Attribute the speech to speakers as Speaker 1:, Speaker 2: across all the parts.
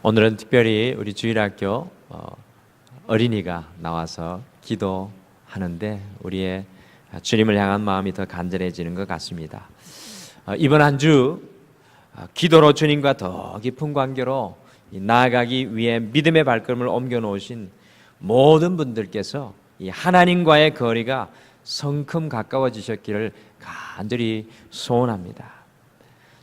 Speaker 1: 오늘은 특별히 우리 주일학교 어린이가 나와서 기도하는데 우리의 주님을 향한 마음이 더 간절해지는 것 같습니다. 이번 한 주 기도로 주님과 더 깊은 관계로 나아가기 위해 믿음의 발걸음을 옮겨 놓으신 모든 분들께서 이 하나님과의 거리가 성큼 가까워지셨기를 간절히 소원합니다.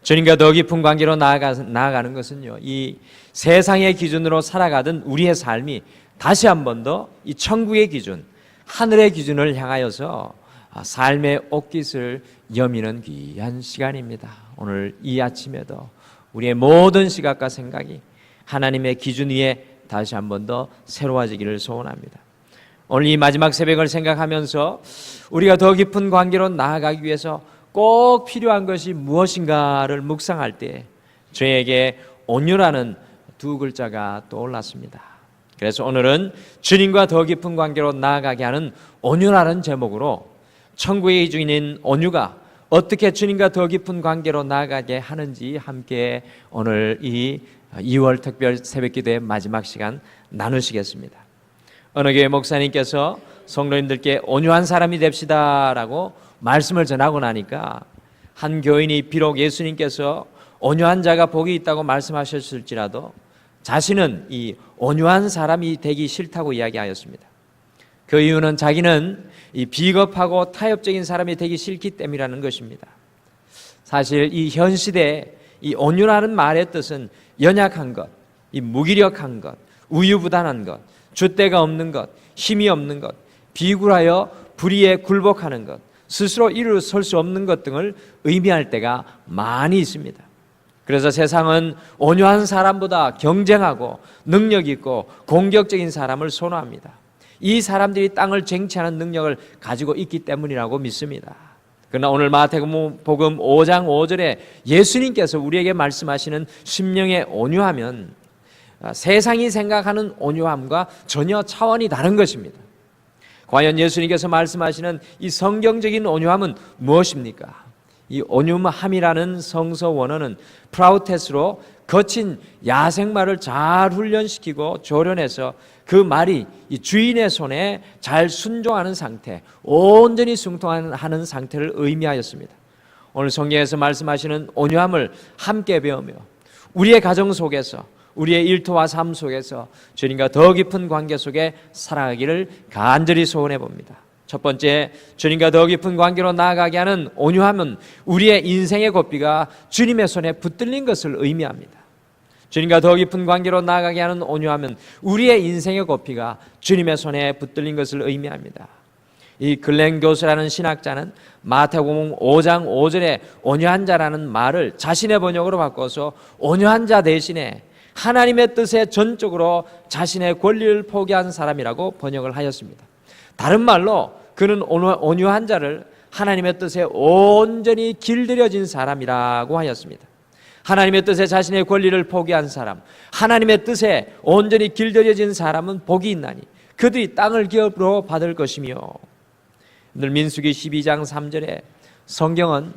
Speaker 1: 주님과 더 깊은 관계로 나아가는 것은요, 이 세상의 기준으로 살아가던 우리의 삶이 다시 한 번 더 이 천국의 기준, 하늘의 기준을 향하여서 삶의 옷깃을 여미는 귀한 시간입니다. 오늘 이 아침에도 우리의 모든 시각과 생각이 하나님의 기준 위에 다시 한 번 더 새로워지기를 소원합니다. 오늘 이 마지막 새벽을 생각하면서 우리가 더 깊은 관계로 나아가기 위해서 꼭 필요한 것이 무엇인가를 묵상할 때 저에게 온유라는 두 글자가 떠올랐습니다. 그래서 오늘은 주님과 더 깊은 관계로 나아가게 하는 온유라는 제목으로 천국의 기준인 온유가 어떻게 주님과 더 깊은 관계로 나아가게 하는지 함께 오늘 이 2월 특별 새벽기도의 마지막 시간 나누시겠습니다. 어느 교회 목사님께서 성도님들께 온유한 사람이 됩시다라고 말씀을 전하고 나니까 한 교인이 비록 예수님께서 온유한 자가 복이 있다고 말씀하셨을지라도 자신은 이 온유한 사람이 되기 싫다고 이야기하였습니다. 그 이유는 자기는 이 비겁하고 타협적인 사람이 되기 싫기 때문이라는 것입니다. 사실 이 현 시대에 이 온유라는 말의 뜻은 연약한 것, 이 무기력한 것, 우유부단한 것, 줏대가 없는 것, 힘이 없는 것, 비굴하여 불의에 굴복하는 것, 스스로 일어설 수 없는 것 등을 의미할 때가 많이 있습니다. 그래서 세상은 온유한 사람보다 경쟁하고 능력 있고 공격적인 사람을 선호합니다. 이 사람들이 땅을 쟁취하는 능력을 가지고 있기 때문이라고 믿습니다. 그러나 오늘 마태복음 5장 5절에 예수님께서 우리에게 말씀하시는 심령의 온유함은 세상이 생각하는 온유함과 전혀 차원이 다른 것입니다. 과연 예수님께서 말씀하시는 이 성경적인 온유함은 무엇입니까? 이 온유함이라는 성서 원어는 프라우테스로 거친 야생마를 잘 훈련시키고 조련해서 그 말이 이 주인의 손에 잘 순종하는 상태, 온전히 순종하는 상태를 의미하였습니다. 오늘 성경에서 말씀하시는 온유함을 함께 배우며 우리의 가정 속에서 우리의 일터와 삶 속에서 주님과 더 깊은 관계 속에 살아가기를 간절히 소원해 봅니다. 첫 번째, 주님과 더 깊은 관계로 나아가게 하는 온유함은 우리의 인생의 고삐가 주님의 손에 붙들린 것을 의미합니다. 주님과 더 깊은 관계로 나아가게 하는 온유함은 우리의 인생의 고삐가 주님의 손에 붙들린 것을 의미합니다. 이 글렌 교수라는 신학자는 마태복음 5장 5절에 온유한 자라는 말을 자신의 번역으로 바꿔서 온유한 자 대신에 하나님의 뜻에 전적으로 자신의 권리를 포기한 사람이라고 번역을 하였습니다. 다른 말로 그는 온유한 자를 하나님의 뜻에 온전히 길들여진 사람이라고 하였습니다. 하나님의 뜻에 자신의 권리를 포기한 사람, 하나님의 뜻에 온전히 길들여진 사람은 복이 있나니 그들이 땅을 기업으로 받을 것이며, 오늘 민수기 12장 3절에 성경은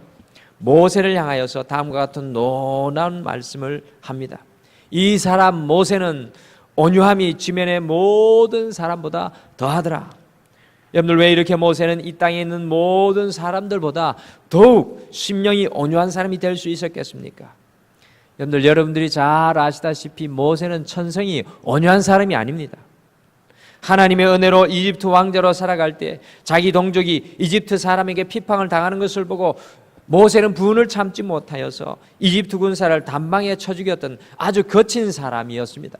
Speaker 1: 모세를 향하여서 다음과 같은 놀라운 말씀을 합니다. 이 사람 모세는 온유함이 지면의 모든 사람보다 더하더라. 여러분들, 왜 이렇게 모세는 이 땅에 있는 모든 사람들보다 더욱 심령이 온유한 사람이 될 수 있었겠습니까? 여러분들이 잘 아시다시피 모세는 천성이 온유한 사람이 아닙니다. 하나님의 은혜로 이집트 왕자로 살아갈 때 자기 동족이 이집트 사람에게 비방을 당하는 것을 보고 모세는 분을 참지 못하여서 이집트 군사를 단방에 쳐 죽였던 아주 거친 사람이었습니다.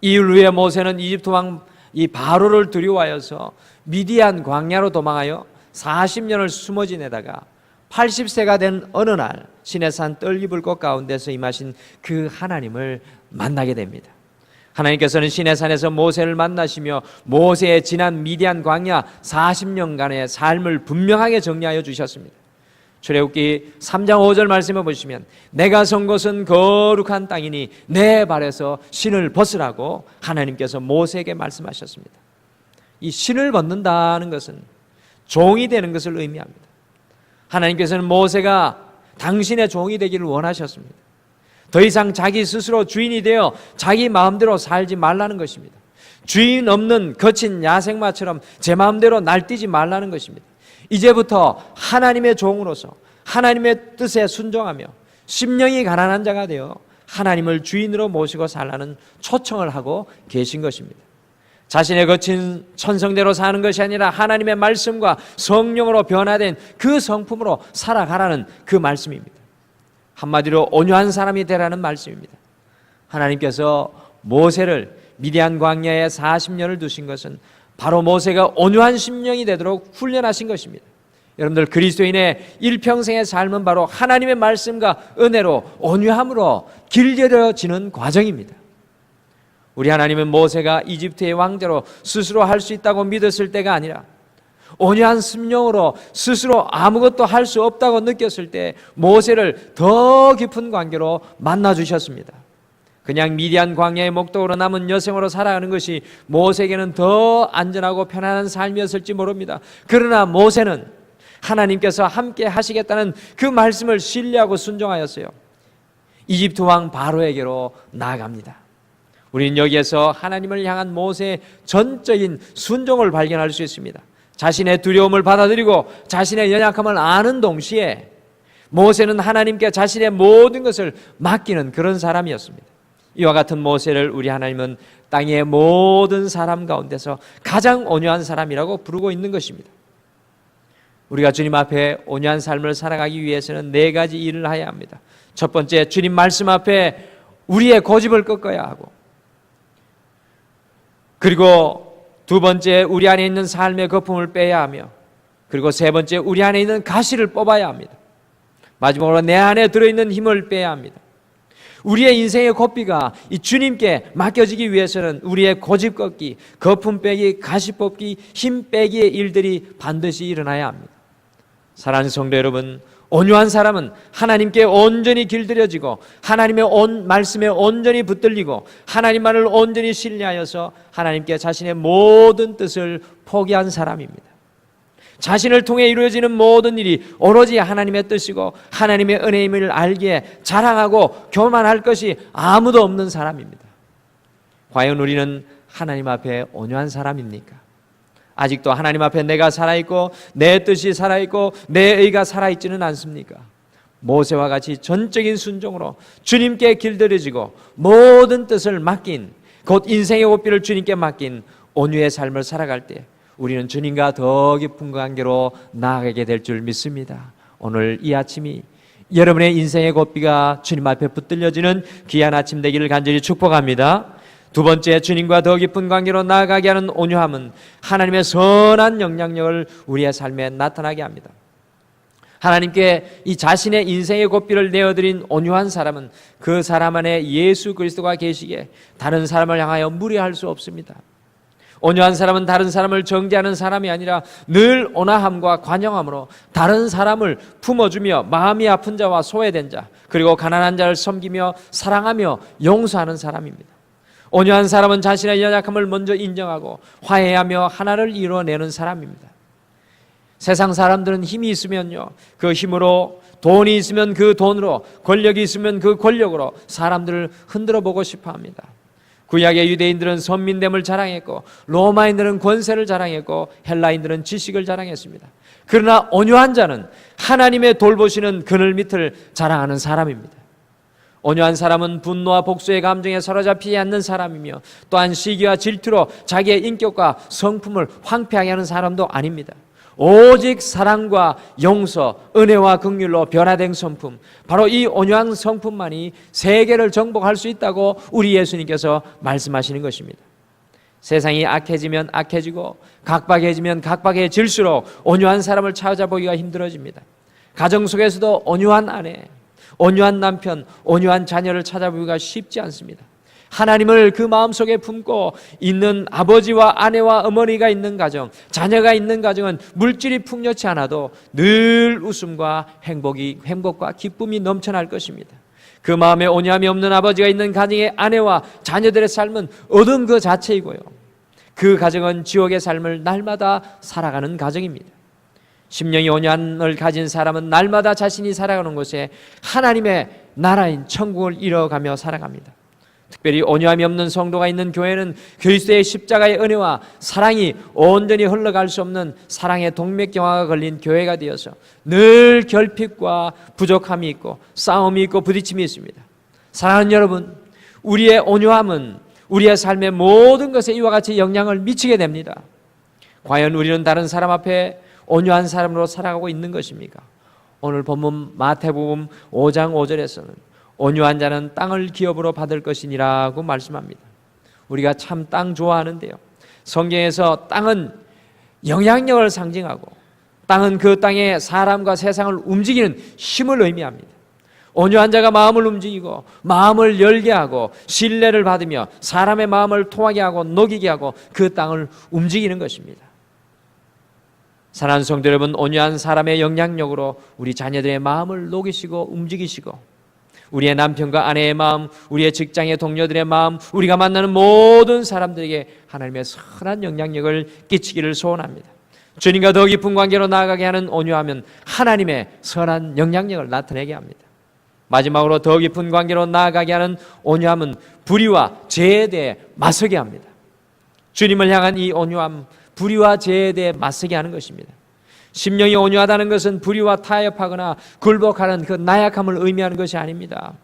Speaker 1: 이를 위해 모세는 이집트 왕 이 바로를 두려워하여서 미디안 광야로 도망하여 40년을 숨어 지내다가 80세가 된 어느 날 시내산 떨기불꽃 가운데서 임하신 그 하나님을 만나게 됩니다. 하나님께서는 시내산에서 모세를 만나시며 모세의 지난 미디안 광야 40년간의 삶을 분명하게 정리하여 주셨습니다. 출애굽기 3장 5절 말씀을 보시면 내가 선 곳은 거룩한 땅이니 내 발에서 신을 벗으라고 하나님께서 모세에게 말씀하셨습니다. 이 신을 벗는다는 것은 종이 되는 것을 의미합니다. 하나님께서는 모세가 당신의 종이 되기를 원하셨습니다. 더 이상 자기 스스로 주인이 되어 자기 마음대로 살지 말라는 것입니다. 주인 없는 거친 야생마처럼 제 마음대로 날뛰지 말라는 것입니다. 이제부터 하나님의 종으로서 하나님의 뜻에 순종하며 심령이 가난한 자가 되어 하나님을 주인으로 모시고 살라는 초청을 하고 계신 것입니다. 자신의 거친 천성대로 사는 것이 아니라 하나님의 말씀과 성령으로 변화된 그 성품으로 살아가라는 그 말씀입니다. 한마디로 온유한 사람이 되라는 말씀입니다. 하나님께서 모세를 미디안 광야에 40년을 두신 것은 바로 모세가 온유한 심령이 되도록 훈련하신 것입니다. 여러분들, 그리스도인의 일평생의 삶은 바로 하나님의 말씀과 은혜로 온유함으로 길들여지는 과정입니다. 우리 하나님은 모세가 이집트의 왕자로 스스로 할 수 있다고 믿었을 때가 아니라 온유한 심령으로 스스로 아무것도 할 수 없다고 느꼈을 때 모세를 더 깊은 관계로 만나주셨습니다. 그냥 미디안 광야의 목독으로 남은 여생으로 살아가는 것이 모세에게는 더 안전하고 편안한 삶이었을지 모릅니다. 그러나 모세는 하나님께서 함께 하시겠다는 그 말씀을 신뢰하고 순종하였어요. 이집트 왕 바로에게로 나아갑니다. 우리는 여기에서 하나님을 향한 모세의 전적인 순종을 발견할 수 있습니다. 자신의 두려움을 받아들이고 자신의 연약함을 아는 동시에 모세는 하나님께 자신의 모든 것을 맡기는 그런 사람이었습니다. 이와 같은 모세를 우리 하나님은 땅의 모든 사람 가운데서 가장 온유한 사람이라고 부르고 있는 것입니다. 우리가 주님 앞에 온유한 삶을 살아가기 위해서는 4가지 일을 해야 합니다. 첫 번째, 주님 말씀 앞에 우리의 고집을 꺾어야 하고, 그리고 두 번째, 우리 안에 있는 삶의 거품을 빼야 하며, 그리고 세 번째, 우리 안에 있는 가시를 뽑아야 합니다. 마지막으로 내 안에 들어있는 힘을 빼야 합니다. 우리의 인생의 고삐가 이 주님께 맡겨지기 위해서는 우리의 고집 꺾기, 거품 빼기, 가시 뽑기, 힘 빼기의 일들이 반드시 일어나야 합니다. 사랑하는 성도 여러분, 온유한 사람은 하나님께 온전히 길들여지고 하나님의 말씀에 온전히 붙들리고 하나님만을 온전히 신뢰하여서 하나님께 자신의 모든 뜻을 포기한 사람입니다. 자신을 통해 이루어지는 모든 일이 오로지 하나님의 뜻이고 하나님의 은혜임을 알기에 자랑하고 교만할 것이 아무도 없는 사람입니다. 과연 우리는 하나님 앞에 온유한 사람입니까? 아직도 하나님 앞에 내가 살아있고 내 뜻이 살아있고 내 의가 살아있지는 않습니까? 모세와 같이 전적인 순종으로 주님께 길들여지고 모든 뜻을 맡긴, 곧 인생의 고삐를 주님께 맡긴 온유의 삶을 살아갈 때 우리는 주님과 더 깊은 관계로 나아가게 될 줄 믿습니다. 오늘 이 아침이 여러분의 인생의 고삐가 주님 앞에 붙들려지는 귀한 아침 되기를 간절히 축복합니다. 두 번째, 주님과 더 깊은 관계로 나아가게 하는 온유함은 하나님의 선한 영향력을 우리의 삶에 나타나게 합니다. 하나님께 이 자신의 인생의 고삐를 내어드린 온유한 사람은 그 사람 안에 예수 그리스도가 계시기에 다른 사람을 향하여 무례할 수 없습니다. 온유한 사람은 다른 사람을 정죄하는 사람이 아니라 늘 온화함과 관용함으로 다른 사람을 품어주며 마음이 아픈 자와 소외된 자, 그리고 가난한 자를 섬기며 사랑하며 용서하는 사람입니다. 온유한 사람은 자신의 연약함을 먼저 인정하고 화해하며 하나를 이루어내는 사람입니다. 세상 사람들은 힘이 있으면요, 그 힘으로, 돈이 있으면 그 돈으로, 권력이 있으면 그 권력으로 사람들을 흔들어 보고 싶어 합니다. 구약의 유대인들은 선민됨을 자랑했고 로마인들은 권세를 자랑했고 헬라인들은 지식을 자랑했습니다. 그러나 온유한 자는 하나님의 돌보시는 그늘 밑을 자랑하는 사람입니다. 온유한 사람은 분노와 복수의 감정에 사로잡히지 않는 사람이며 또한 시기와 질투로 자기의 인격과 성품을 황폐하게 하는 사람도 아닙니다. 오직 사랑과 용서, 은혜와 긍휼로 변화된 성품, 바로 이 온유한 성품만이 세계를 정복할 수 있다고 우리 예수님께서 말씀하시는 것입니다. 세상이 악해지면 악해지고 각박해지면 각박해질수록 온유한 사람을 찾아보기가 힘들어집니다. 가정 속에서도 온유한 아내, 온유한 남편, 온유한 자녀를 찾아보기가 쉽지 않습니다. 하나님을 그 마음속에 품고 있는 아버지와 아내와 어머니가 있는 가정, 자녀가 있는 가정은 물질이 풍요치 않아도 늘 웃음과 행복과 기쁨이 넘쳐날 것입니다. 그 마음에 온유함이 없는 아버지가 있는 가정의 아내와 자녀들의 삶은 어둠 그 자체이고요, 그 가정은 지옥의 삶을 날마다 살아가는 가정입니다. 심령이 온유함을 가진 사람은 날마다 자신이 살아가는 곳에 하나님의 나라인 천국을 이뤄가며 살아갑니다. 특별히 온유함이 없는 성도가 있는 교회는 그리스도의 십자가의 은혜와 사랑이 온전히 흘러갈 수 없는 사랑의 동맥경화가 걸린 교회가 되어서 늘 결핍과 부족함이 있고 싸움이 있고 부딪힘이 있습니다. 사랑하는 여러분, 우리의 온유함은 우리의 삶의 모든 것에 이와 같이 영향을 미치게 됩니다. 과연 우리는 다른 사람 앞에 온유한 사람으로 살아가고 있는 것입니까? 오늘 본문 마태복음 5장 5절에서는 온유한 자는 땅을 기업으로 받을 것이니라고 말씀합니다. 우리가 참 땅 좋아하는데요, 성경에서 땅은 영향력을 상징하고 땅은 그 땅의 사람과 세상을 움직이는 힘을 의미합니다. 온유한 자가 마음을 움직이고 마음을 열게 하고 신뢰를 받으며 사람의 마음을 통하게 하고 녹이게 하고 그 땅을 움직이는 것입니다. 사랑하는 성도 여러분, 온유한 사람의 영향력으로 우리 자녀들의 마음을 녹이시고 움직이시고 우리의 남편과 아내의 마음, 우리의 직장의 동료들의 마음, 우리가 만나는 모든 사람들에게 하나님의 선한 영향력을 끼치기를 소원합니다. 주님과 더 깊은 관계로 나아가게 하는 온유함은 하나님의 선한 영향력을 나타내게 합니다. 마지막으로 더 깊은 관계로 나아가게 하는 온유함은 불의와 죄에 대해 맞서게 합니다. 주님을 향한 이 온유함, 불의와 죄에 대해 맞서게 하는 것입니다. 심령이 온유하다는 것은 불의와 타협하거나 굴복하는 그 나약함을 의미하는 것이 아닙니다.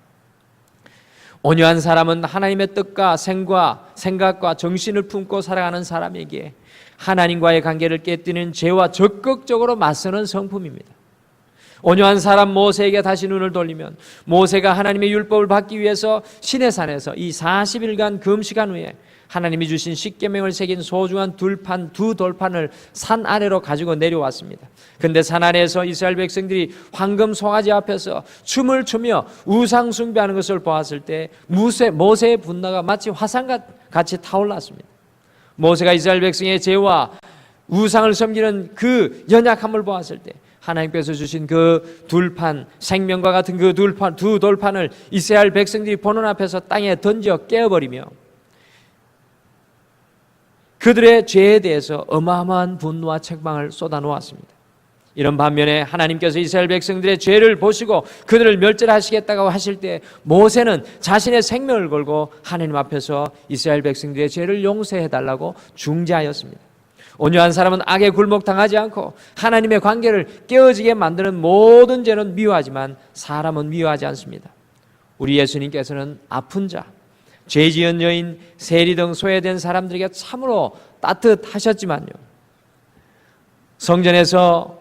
Speaker 1: 온유한 사람은 하나님의 뜻과 생각과 정신을 품고 살아가는 사람에게 하나님과의 관계를 깨뜨리는 죄와 적극적으로 맞서는 성품입니다. 온유한 사람 모세에게 다시 눈을 돌리면 모세가 하나님의 율법을 받기 위해서 시내산에서 이 40일간 금식한 후에 하나님이 주신 십계명을 새긴 소중한 두 돌판을 산 아래로 가지고 내려왔습니다. 그런데 산 아래에서 이스라엘 백성들이 황금 송아지 앞에서 춤을 추며 우상 숭배하는 것을 보았을 때 모세의 분노가 마치 화산같이 타올랐습니다. 모세가 이스라엘 백성의 죄와 우상을 섬기는 그 연약함을 보았을 때 하나님께서 주신 그 둘판, 생명과 같은 그 두 돌판을 이스라엘 백성들이 보는 앞에서 땅에 던져 깨어버리며 그들의 죄에 대해서 어마어마한 분노와 책망을 쏟아놓았습니다. 이런 반면에 하나님께서 이스라엘 백성들의 죄를 보시고 그들을 멸절하시겠다고 하실 때 모세는 자신의 생명을 걸고 하나님 앞에서 이스라엘 백성들의 죄를 용서해달라고 중재하였습니다. 온유한 사람은 악에 굴복당하지 않고 하나님의 관계를 깨어지게 만드는 모든 죄는 미워하지만 사람은 미워하지 않습니다. 우리 예수님께서는 아픈 자, 죄지은 여인, 세리 등 소외된 사람들에게 참으로 따뜻하셨지만요, 성전에서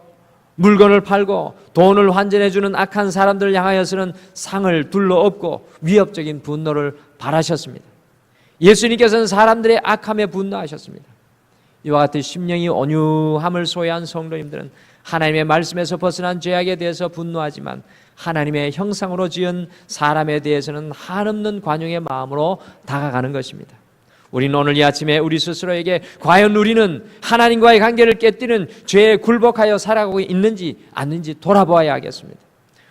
Speaker 1: 물건을 팔고 돈을 환전해주는 악한 사람들을 향하여서는 상을 둘러엎고 위협적인 분노를 발하셨습니다. 예수님께서는 사람들의 악함에 분노하셨습니다. 이와 같은 심령이 온유함을 소유한 성도님들은 하나님의 말씀에서 벗어난 죄악에 대해서 분노하지만 하나님의 형상으로 지은 사람에 대해서는 한없는 관용의 마음으로 다가가는 것입니다. 우리는 오늘 이 아침에 우리 스스로에게 과연 우리는 하나님과의 관계를 깨뜨리는 죄에 굴복하여 살아가고 있는지 아닌지 돌아보아야 하겠습니다.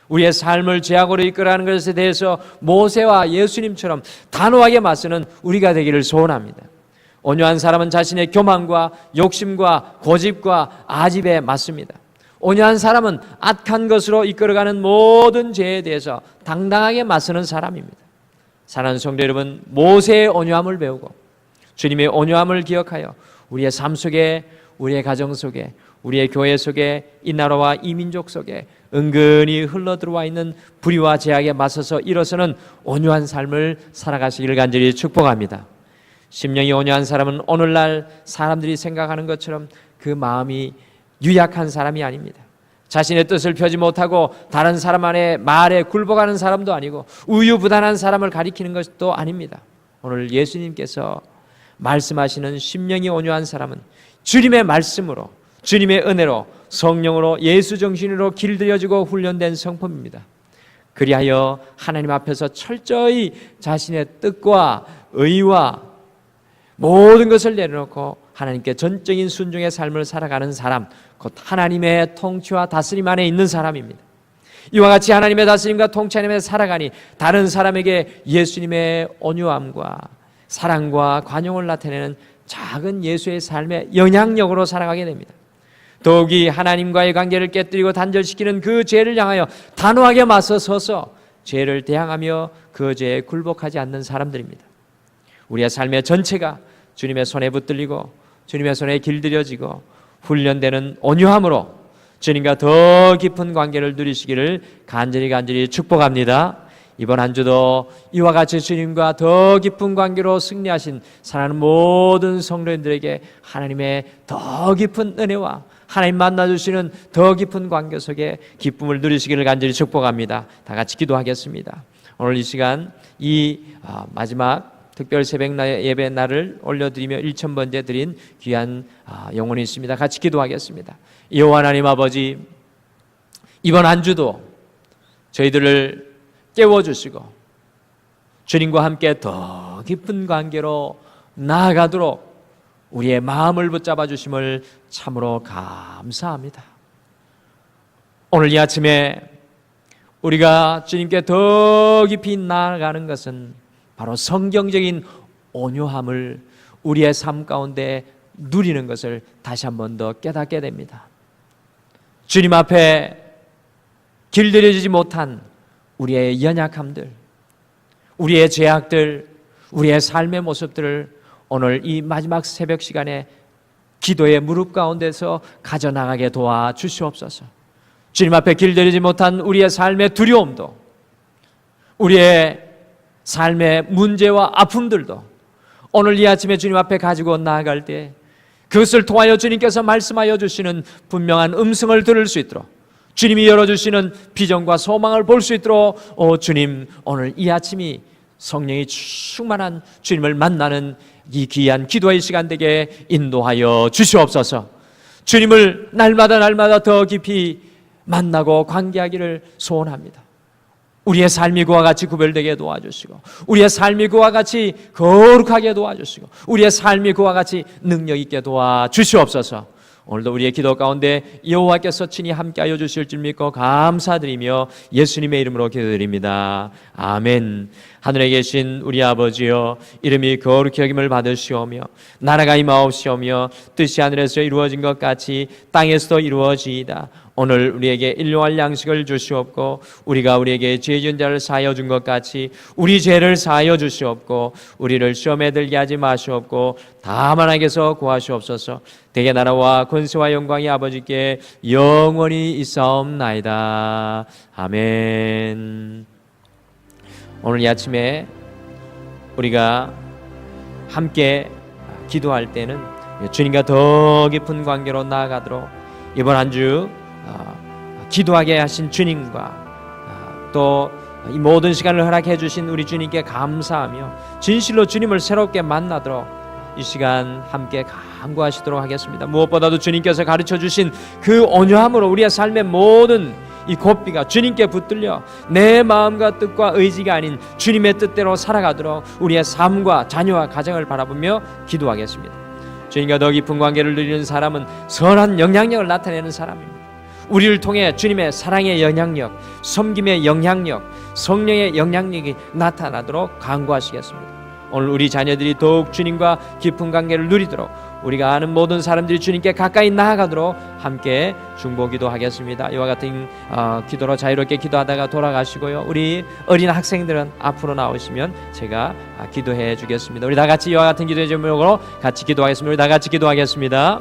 Speaker 1: 우리의 삶을 죄악으로 이끌어가는 것에 대해서 모세와 예수님처럼 단호하게 맞서는 우리가 되기를 소원합니다. 온유한 사람은 자신의 교만과 욕심과 고집과 아집에 맞습니다. 온유한 사람은 악한 것으로 이끌어가는 모든 죄에 대해서 당당하게 맞서는 사람입니다. 사랑하는 성도 여러분, 모세의 온유함을 배우고 주님의 온유함을 기억하여 우리의 삶 속에, 우리의 가정 속에, 우리의 교회 속에, 이 나라와 이 민족 속에 은근히 흘러들어와 있는 불의와 죄악에 맞서서 일어서는 온유한 삶을 살아가시기를 간절히 축복합니다. 심령이 온유한 사람은 오늘날 사람들이 생각하는 것처럼 그 마음이 유약한 사람이 아닙니다. 자신의 뜻을 펴지 못하고 다른 사람 안에 말에 굴복하는 사람도 아니고 우유부단한 사람을 가리키는 것도 아닙니다. 오늘 예수님께서 말씀하시는 심령이 온유한 사람은 주님의 말씀으로, 주님의 은혜로, 성령으로, 예수 정신으로 길들여지고 훈련된 성품입니다. 그리하여 하나님 앞에서 철저히 자신의 뜻과 의와 모든 것을 내려놓고 하나님께 전적인 순종의 삶을 살아가는 사람, 곧 하나님의 통치와 다스림 안에 있는 사람입니다. 이와 같이 하나님의 다스림과 통치 안에 살아가니 다른 사람에게 예수님의 온유함과 사랑과 관용을 나타내는 작은 예수의 삶의 영향력으로 살아가게 됩니다. 더욱이 하나님과의 관계를 깨뜨리고 단절시키는 그 죄를 향하여 단호하게 맞서서서 죄를 대항하며 그 죄에 굴복하지 않는 사람들입니다. 우리의 삶의 전체가 주님의 손에 붙들리고 주님의 손에 길들여지고 훈련되는 온유함으로 주님과 더 깊은 관계를 누리시기를 간절히 축복합니다. 이번 한 주도 이와 같이 주님과 더 깊은 관계로 승리하신 사랑하는 모든 성도님들에게 하나님의 더 깊은 은혜와 하나님 만나주시는 더 깊은 관계 속에 기쁨을 누리시기를 간절히 축복합니다. 다 같이 기도하겠습니다. 오늘 이 시간 이 마지막 특별 새벽 예배 날을 올려드리며 1000번째 드린 귀한 영혼이 있습니다. 같이 기도하겠습니다. 여호와 하나님 아버지, 이번 한 주도 저희들을 깨워주시고 주님과 함께 더 깊은 관계로 나아가도록 우리의 마음을 붙잡아 주심을 참으로 감사합니다. 오늘 이 아침에 우리가 주님께 더 깊이 나아가는 것은 바로 성경적인 온유함을 우리의 삶 가운데 누리는 것을 다시 한 번 더 깨닫게 됩니다. 주님 앞에 길들여지지 못한 우리의 연약함들, 우리의 죄악들, 우리의 삶의 모습들을 오늘 이 마지막 새벽 시간에 기도의 무릎 가운데서 가져나가게 도와주시옵소서. 주님 앞에 길들이지 못한 우리의 삶의 두려움도, 우리의 삶의 문제와 아픔들도 오늘 이 아침에 주님 앞에 가지고 나아갈 때 그것을 통하여 주님께서 말씀하여 주시는 분명한 음성을 들을 수 있도록, 주님이 열어주시는 비전과 소망을 볼 수 있도록 주님, 오늘 이 아침이 성령이 충만한 주님을 만나는 이 귀한 기도의 시간 되게 인도하여 주시옵소서. 주님을 날마다 더 깊이 만나고 관계하기를 소원합니다. 우리의 삶이 그와 같이 구별되게 도와주시고, 우리의 삶이 그와 같이 거룩하게 도와주시고, 우리의 삶이 그와 같이 능력 있게 도와주시옵소서. 오늘도 우리의 기도 가운데 여호와께서 친히 함께하여 주실 줄 믿고 감사드리며 예수님의 이름으로 기도드립니다. 아멘. 하늘에 계신 우리 아버지여, 이름이 거룩히 여김을 받으시오며 나라가 임하옵시오며 뜻이 하늘에서 이루어진 것 같이 땅에서도 이루어지이다. 오늘 우리에게 일용할 양식을 주시옵고 우리가 우리에게 죄 지은 자를 사하여 준 것 같이 우리 죄를 사하여 주시옵고 우리를 시험에 들게 하지 마시옵고 다만 악에서 구하시옵소서. 대개 나라와 권세와 영광이 아버지께 영원히 있사옵나이다. 아멘. 오늘 이 아침에 우리가 함께 기도할 때는 주님과 더 깊은 관계로 나아가도록 이번 한 주 기도하게 하신 주님과 또 이 모든 시간을 허락해 주신 우리 주님께 감사하며 진실로 주님을 새롭게 만나도록 이 시간 함께 간구하시도록 하겠습니다. 무엇보다도 주님께서 가르쳐 주신 그 온유함으로 우리의 삶의 모든 이 고삐가 주님께 붙들려 내 마음과 뜻과 의지가 아닌 주님의 뜻대로 살아가도록 우리의 삶과 자녀와 가정을 바라보며 기도하겠습니다. 주님과 더 깊은 관계를 누리는 사람은 선한 영향력을 나타내는 사람입니다. 우리를 통해 주님의 사랑의 영향력, 섬김의 영향력, 성령의 영향력이 나타나도록 간구하시겠습니다. 오늘 우리 자녀들이 더욱 주님과 깊은 관계를 누리도록 우리가 아는 모든 사람들이 주님께 가까이 나아가도록 함께 중보기도 하겠습니다. 이와 같은 기도로 자유롭게 기도하다가 돌아가시고요. 우리 어린 학생들은 앞으로 나오시면 제가 기도해 주겠습니다. 우리 다 같이 이와 같은 기도의 제목으로 같이 기도하겠습니다. 우리 다 같이 기도하겠습니다.